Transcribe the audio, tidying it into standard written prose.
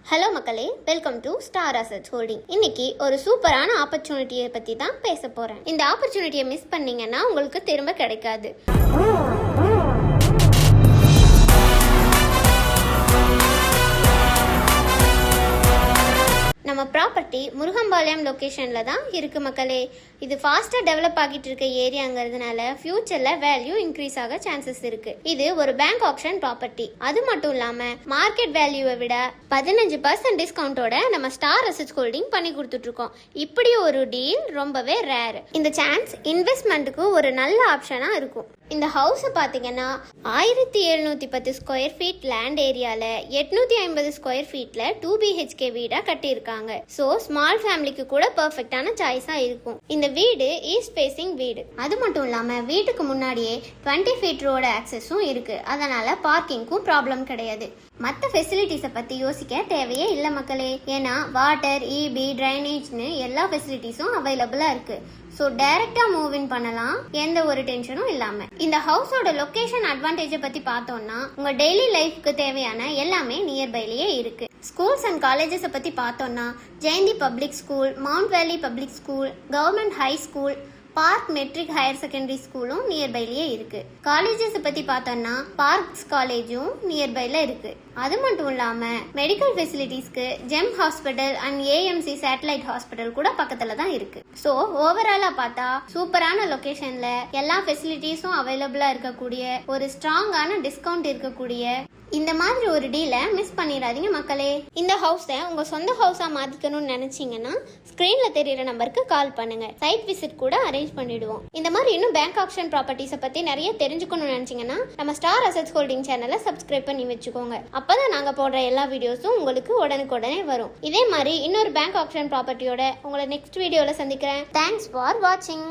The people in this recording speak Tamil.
ஹலோ மக்களே, welcome to star assets holding. இன்னைக்கு ஒரு சூப்பரான ஆப்பர்ச்சுனிட்டியை பற்றி தான் பேச போகிறேன். இந்த ஆப்பர்ச்சுனிட்டியை மிஸ் பண்ணீங்கன்னா உங்களுக்கு திரும்ப கிடைக்காது. நம்ம ப்ராப்பர்ட்டி முருகம்பாளையம் லொக்கேஷனில் தான் இருக்குது மக்களே. இது ஃபாஸ்ட்டாக டெவலப் ஆகிட்டு இருக்க ஏரியாங்கிறதுனால ஃபியூச்சரில் வேல்யூ இன்க்ரீஸ் ஆக சான்சஸ் இருக்குது. இது ஒரு பேங்க் ஆப்ஷன் ப்ராப்பர்ட்டி. அது மட்டும் இல்லாமல் மார்க்கெட் வேல்யூவை விட 15% டிஸ்கவுண்ட்டோட நம்ம ஸ்டார் அசெட்ஸ் ஹோல்டிங் பண்ணி கொடுத்துட்ருக்கோம். இப்படி ஒரு டீல் ரொம்பவே ரேர். இந்த சான்ஸ் இன்வெஸ்ட்மெண்ட்டுக்கு ஒரு நல்ல ஆப்ஷனாக இருக்கும். இந்த ஹவுஸை பார்த்தீங்கன்னா 1710 ஸ்கொயர் ஃபீட் லேண்ட் ஏரியாவில் 850 ஸ்கொயர் ஃபீட்டில் 2 BHK வீடாக கட்டியிருக்காங்க. ஸோ ஸ்மால் ஃபேமிலிக்கு கூட பர்ஃபெக்டான சாய்ஸாக இருக்கும். இந்த வீடு ஈஸ்ட் ஃபேசிங் வீடு. அது மட்டும் இல்லாமல் வீட்டுக்கு முன்னாடியே 20 ஃபீட் ரோடு ஆக்சஸும் இருக்குது. அதனால் பார்க்கிங்க்கும் ப்ராப்ளம் கிடையாது. மற்ற ஃபெசிலிட்டிஸை பற்றி யோசிக்க தேவையே இல்லை மக்களே. ஏன்னா வாட்டர், EB, ட்ரைனேஜ்னு எல்லா ஃபெசிலிட்டிஸும் அவைலபிளாக இருக்குது. ஸோ டைரக்டாக மூவ் இன் பண்ணலாம், எந்த ஒரு டென்ஷனும் இல்லாமல். இந்த ஹவுஸோட லொக்கேஷன் அட்வான்டேஜை பற்றி பார்த்தோம்னா உங்கள் டெய்லி லைஃப்க்கு தேவையான எல்லாமே நியர்பைலேயே இருக்குது. ஸ்கூல்ஸ் அண்ட் காலேஜஸை பற்றி பார்த்தோம்னா Jayanthi public school, mount valley public school, government high school, park matric higher secondary ஸ்கூலும் நியர்பைலேயே இருக்கு. காலேஜஸை பற்றி பார்த்தோம்னா பார்க்ஸ் காலேஜும் நியர்பைல இருக்கு. அது மட்டும் இல்லாமல் மெடிக்கல் ஃபெசிலிட்டிஸ்க்கு Gem hospital and AMC satellite hospital கூட பக்கத்தில் தான் இருக்கு. ஸோ ஓவராலாக பார்த்தா சூப்பரான லொக்கேஷனில் எல்லா ஃபெசிலிட்டிஸும் அவைலபிளாக இருக்கக்கூடிய ஒரு ஸ்ட்ராங்கான டிஸ்கவுண்ட் இருக்கக்கூடிய இந்த மாதிரி ஒரு டீலை மிஸ் பண்ணிடாதீங்க மக்களே. இந்த ஹவுஸை உங்கள் சொந்த ஹவுஸாக மாற்றிக்கணும்னு நினச்சிங்கன்னா ஸ்க்ரீனில் தெரியிற நம்பருக்கு கால் பண்ணுங்கள். சைட் விசிட் கூட அரேஞ்ச் பண்ணிடுவோம். இந்த மாதிரி இன்னும் பேங்க் ஆப்ஷன் ப்ராப்பர்ட்டிஸை பற்றி நிறைய தெரிஞ்சுக்கணும்னு நினச்சிங்கன்னா நம்ம ஸ்டார் அசெட்ஸ் ஹோல்டிங் சேனலை சப்ஸ்கிரைப் பண்ணி வச்சுக்கோங்க. அப்போ தான் நாங்கள் போடுற எல்லா வீடியோஸும் உங்களுக்கு உடனுக்குடனே வரும். இதே மாதிரி இன்னொரு பேங்க் ஆப்ஷன் ப்ராப்பர்ட்டியோட உங்களை நெக்ஸ்ட் வீடியோவில் சந்திக்கிறேன். தேங்க்ஸ் ஃபார் வாட்சிங்.